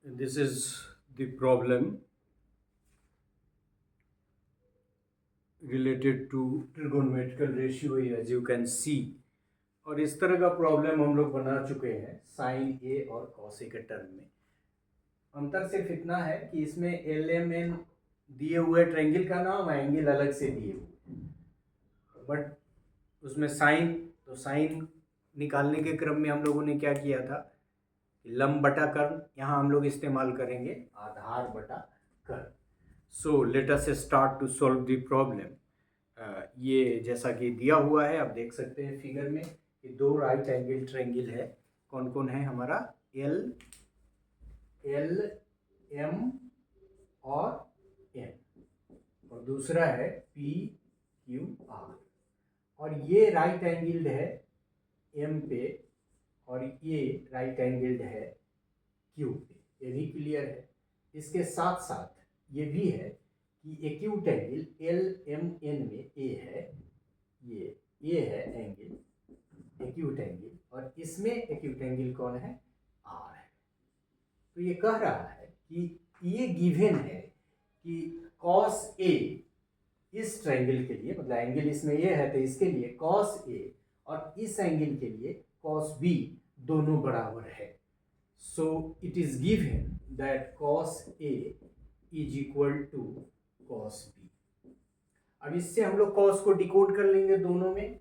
This is the problem related to trigonometrical ratio as you can see। और इस तरह का प्रॉब्लम हम लोग बना चुके हैं साइन ए और कॉस ए के टर्म में। अंतर सिर्फ इतना है कि इसमें एल एम एन दिए हुए ट्रायंगल का नाम, एंगल अलग से दिए हुए, बट उसमें साइन, तो साइन निकालने के क्रम में हम लोगों ने क्या किया था, लंब बटा कर्ण, यहाँ हम लोग इस्तेमाल करेंगे आधार बटा कर्ण। So let us start to solve the problem. ये जैसा कि दिया हुआ है, आप देख सकते हैं फिगर में कि दो राइट एंगल ट्रायंगल है। कौन कौन है हमारा, एल एम और एन, और दूसरा है पी क्यू आर। और ये राइट एंगल्ड है एम पे और ये राइट एंगल्ड है क्यू पे, ये भी क्लियर है। इसके साथ साथ ये भी है कि acute angle L M N में ए है, ये है एंगल एक्यूट एंगल, और इसमें एक्यूट एंगल कौन है, आर है। तो ये कह रहा है कि ये गिवन है कि कॉस ए इस ट्रायंगल के लिए, मतलब एंगल इसमें ये है तो इसके लिए कॉस ए और इस एंगल के लिए कॉस बी दोनों बराबर है। So it is given that cos A is equal to cos B. अब इससे हम लोग कॉस को डिकोड कर लेंगे दोनों में,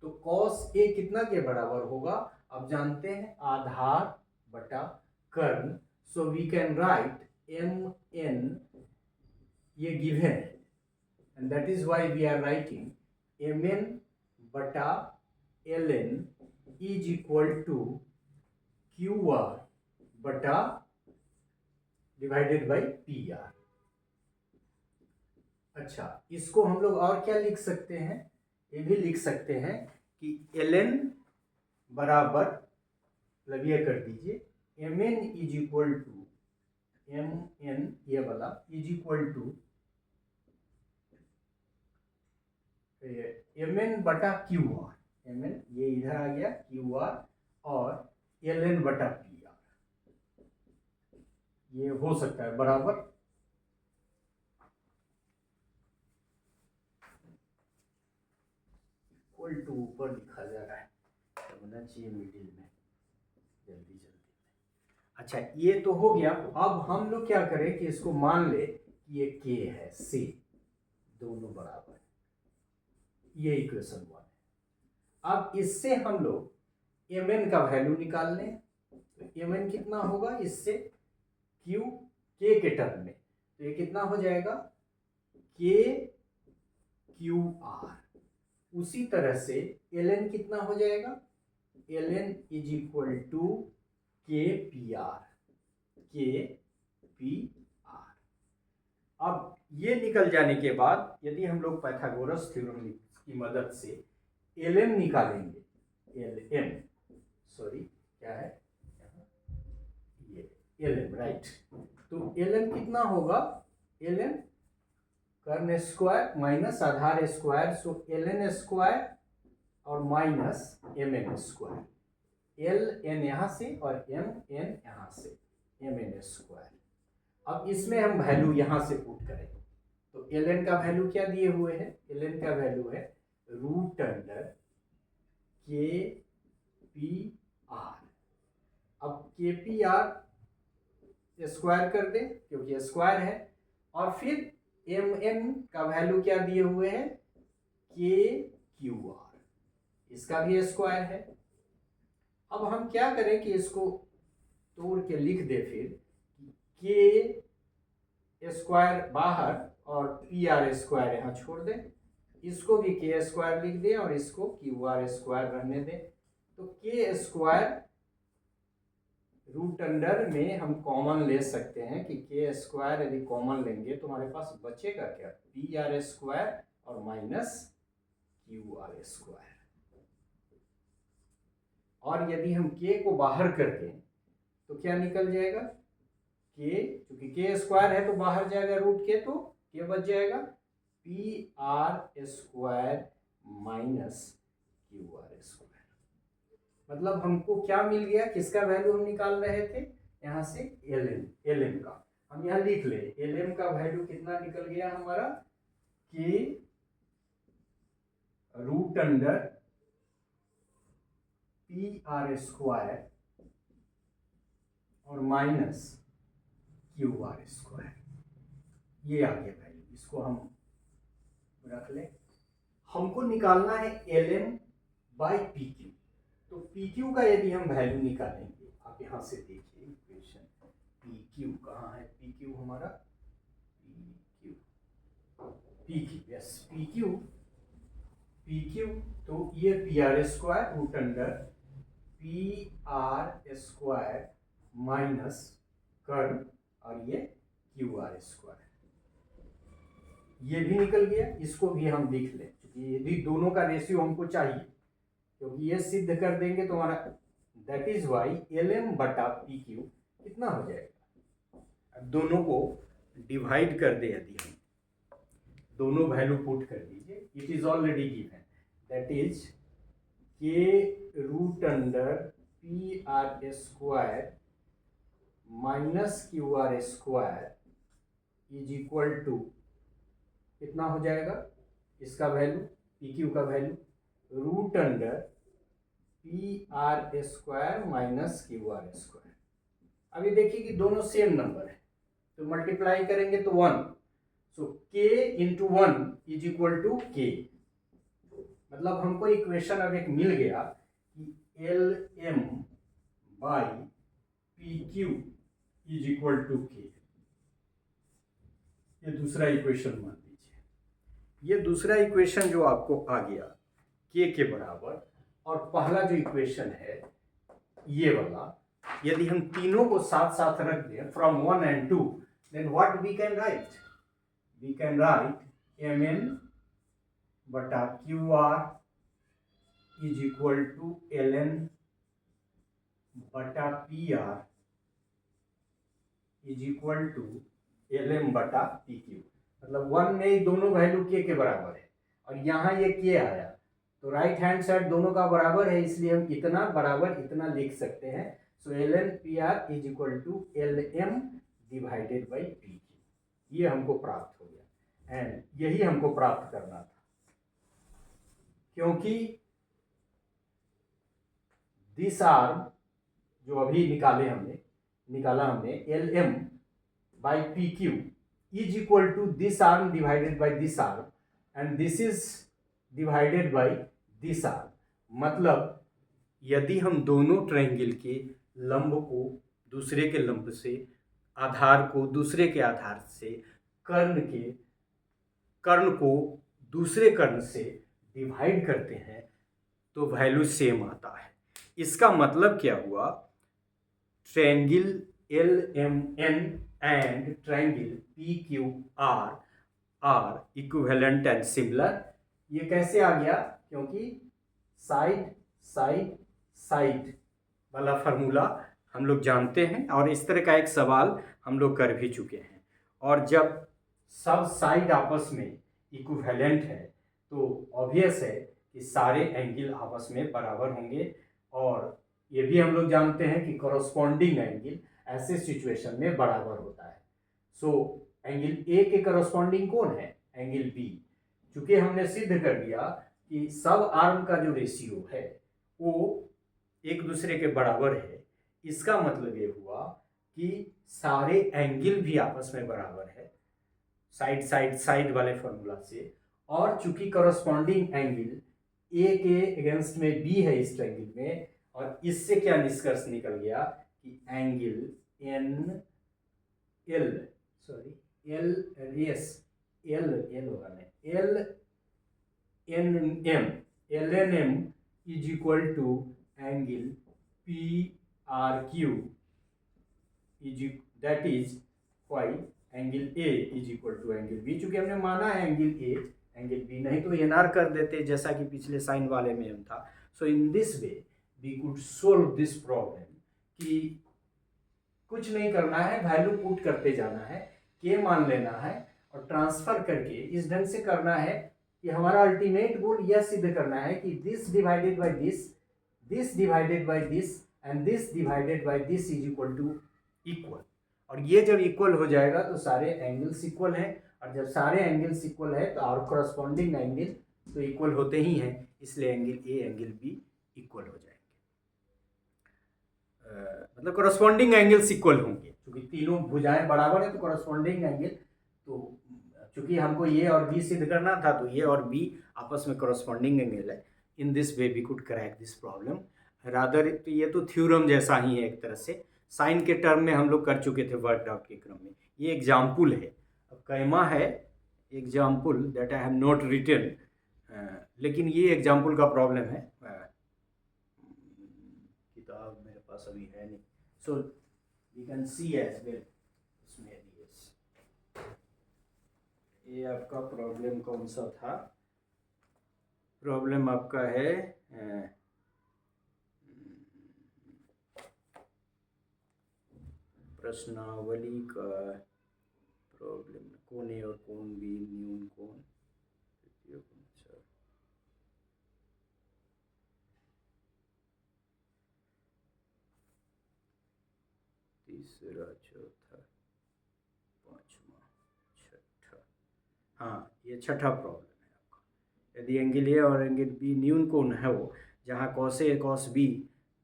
तो कॉस ए कितना के बराबर होगा, अब जानते हैं आधार बटा कर्ण। So we can write M N, ये गिवन है, and that is why we are writing mn बटा ln is equal to qr बटा डिवाइडेड बाई pr। अच्छा, इसको हम लोग और क्या लिख सकते हैं, ये भी लिख सकते हैं कि ln बराबर, मतलब ये कर दीजिए mn is equal to mn, ये वाला is equal to M N बटा क्यू आर, एम एन ये इधर आ गया क्यू आर, और एल एन बटा पी आर, ये हो सकता है बराबर इक्वल टू, ऊपर लिखा जा रहा है, होना चाहिए मिडिल में, जल्दी जल्दी। अच्छा, ये तो हो गया। अब हम लोग क्या करें कि इसको मान ले कि ये के है, सी दोनों बराबर, ये इक्वेशन 1 है। अब इससे हम लोग एम एन का वैल्यू निकाल लें, तो एम एन कितना होगा इससे, क्यू के टर्म में, तो ये कितना हो जाएगा के क्यू आर। उसी तरह से एल एन कितना हो जाएगा, L N is equal to K P R, K P R. अब ये निकल जाने के बाद यदि हम लोग पाइथागोरस थ्योरम की मदद से एल एम निकालेंगे, एल एम, सॉरी क्या है ये एल एम, राइट। तो एल एम कितना होगा, एल एम कर्ण स्क्वायर माइनस आधार square, so L N square और minus M N square, L N यहाँ से और एम एन यहाँ से, एम एन स्क्वायर। अब इसमें हम वैल्यू यहाँ से पुट करें, तो एल एन का वैल्यू क्या दिए हुए हैं, एल एन का वैल्यू है रूट अंडर के पी आर। अब के पी आर स्क्वायर कर दें क्योंकि स्क्वायर है, और फिर एम एन का वैल्यू क्या दिए हुए हैं, के क्यू आर, इसका भी स्क्वायर है। अब हम क्या करें कि इसको तोड़ के लिख दे, फिर के स्क्वायर बाहर और पी आर स्क्वायर यहाँ छोड़ दें, इसको भी के स्क्वायर लिख दें और इसको क्यू आर स्क्वायर रहने दें। तो के स्क्वायर रूट अंडर में हम कॉमन ले सकते हैं कि के स्क्वायर यदि कॉमन लेंगे तो हमारे पास बचेगा क्या, पी आर स्क्वायर और माइनस क्यू आर स्क्वायर। और यदि हम के को बाहर कर दें तो क्या निकल जाएगा, के, क्योंकि के स्क्वायर है तो बाहर जाएगा रूट के, तो के बच जाएगा P R square minus Q R square. मतलब हमको क्या मिल गया, किसका वैल्यू हम निकाल रहे थे, यहाँ से एल एम का हम यहाँ लिख ले, एल एम का वैल्यू कितना निकल गया हमारा, K root under P R square और माइनस क्यू आर स्क्वायर, ये आ गया वैल्यू। इसको हम रख ले। हमको निकालना है L M by P Q. तो पी क्यू का यदि हम वैल्यू निकालेंगे, आप यहाँ से देखिए इक्वेशन, पी क्यू कहाँ है, पी क्यू हमारा P Q yes P Q तो ये P R square root under P R square minus कर्ल और ये क्यू आर स्क्वायर, ये भी निकल गया। इसको भी हम लिख लें क्योंकि यदि दोनों का रेशियो हमको चाहिए, क्योंकि ये सिद्ध कर देंगे तो हमारा that is why L M बटा पी क्यू कितना हो जाएगा। अब दोनों को डिवाइड कर दे, यदि हम दोनों वैल्यू पुट कर दीजिए, it is already given, that is के root under P R square minus Q R square is equal to कितना हो जाएगा, इसका वैल्यू पी क्यू का value root under P R square minus Q R square. अभी देखिए कि दोनों सेम नंबर है तो मल्टीप्लाई करेंगे तो 1, सो के इंटू 1 इज इक्वल टू के, मतलब हमको इक्वेशन अब एक मिल गया कि L M by P Q is equal to K. ये दूसरा इक्वेशन मान लीजिए, ये दूसरा इक्वेशन जो आपको आ गया के बराबर, और पहला जो इक्वेशन है ये वाला, यदि हम तीनों को साथ साथ रख दें from 1 and 2, then what we can write? We can write mn बटा Q R is equal to L N बटा P R is equal to L M बटा पी क्यू। मतलब 1 में ही दोनों वैल्यू के बराबर है और यहाँ ये के आया तो राइट हैंड साइड दोनों का बराबर है, इसलिए हम इतना बराबर इतना लिख सकते हैं। So L N P R is equal to L M divided by P Q, ये हमको प्राप्त हो गया एंड यही हमको प्राप्त करना था, क्योंकि दिस आर्म जो अभी निकाला हमने L M by P Q is equal to this arm divided by this arm and this is divided by this arm. मतलब यदि हम दोनों ट्रायंगल के लंब को दूसरे के लंब से, आधार को दूसरे के आधार से, कर्ण को दूसरे कर्ण से डिवाइड करते हैं तो वैल्यू सेम आता है। इसका मतलब क्या हुआ, triangle L M N and triangle P Q R are equivalent and similar. ये कैसे आ गया, क्योंकि साइड साइड साइड वाला फार्मूला हम लोग जानते हैं और इस तरह का एक सवाल हम लोग कर भी चुके हैं। और जब सब साइड आपस में इक्विवेलेंट है तो ऑब्वियस है कि सारे एंगल आपस में बराबर होंगे, और ये भी हम लोग जानते हैं कि कॉरस्पॉन्डिंग एंगल ऐसे सिचुएशन में बराबर होता है। सो एंगल ए के कॉरस्पॉन्डिंग कौन है, एंगल बी। चूंकि हमने सिद्ध कर दिया कि सब आर्म का जो रेशियो है वो एक दूसरे के बराबर है, इसका मतलब ये हुआ कि सारे एंगल भी आपस में बराबर है साइड साइड साइड वाले फॉर्मूला से। और चूंकि कॉरस्पॉन्डिंग एंगल ए के अगेंस्ट में बी है इस ट्रायंगल में, और इससे क्या निष्कर्ष निकल गया कि angle N L N M is equal to angle P R Q that is why angle A is equal to angle B. चूंकि हमने माना है एंगल ए एंगल बी, नहीं तो एन आर कर देते जैसा कि पिछले साइन वाले में हम था। So in this way we could solve this problem कि कुछ नहीं करना है, वैल्यू पुट करते जाना है, के मान लेना है और ट्रांसफर करके इस ढंग से करना है कि हमारा अल्टीमेट गोल यह सिद्ध करना है कि this divided by this, this divided by this and this divided by this is equal to equal, और ये जब इक्वल हो जाएगा तो सारे एंगल्स इक्वल हैं, और जब सारे एंगल्स इक्वल है तो और करस्पॉन्डिंग एंगल तो इक्वल होते ही हैं, इसलिए angle A angle B equal हो जाएंगे। मतलब करस्पॉन्डिंग एंगल्स इक्वल होंगे, क्योंकि तीनों भुजाएं बराबर है तो करस्पॉन्डिंग एंगल, तो चूंकि हमको ए और बी सिद्ध करना था तो ए और बी आपस में करस्पॉन्डिंग एंगल है। In this way we could crack this problem rather. तो ये तो थ्योरम जैसा ही है एक तरह से, साइन के टर्म में हम लोग कर चुके थे वर्कड आउट के क्रम में, ये एग्जाम्पल है। अब कैमा है example that I have not written, लेकिन ये एग्जाम्पल का प्रॉब्लम है, किताब मेरे पास अभी है नहीं, so we can see as well उसमें। ये आपका प्रॉब्लम कौन सा था? प्रॉब्लम आपका है प्रश्नावली का प्रॉब्लम, कौन ए और कौन बी, न्यून कौन, तीसरा, चौथा, पांचवा, छठा, हाँ ये छठा प्रॉब्लम है आपका। यदि एंगल ए और एंगल बी न्यून कोण है वो, जहाँ कॉस ए कॉस बी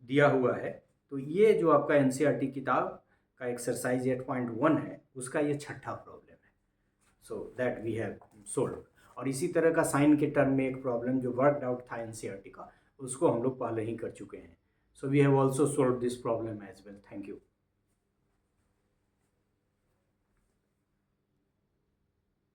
दिया हुआ है, तो ये जो आपका एनसीईआरटी किताब का एक्सरसाइज 8.1 है उसका ये छठा प्रॉब्लम है। So that we have solve. और इसी तरह का साइन के टर्म में एक प्रॉब्लम जो वर्कड आउट था एनसीईआरटी का, उसको हम लोग पहले ही कर चुके हैं। So we have also solve this problem as well. Thank you.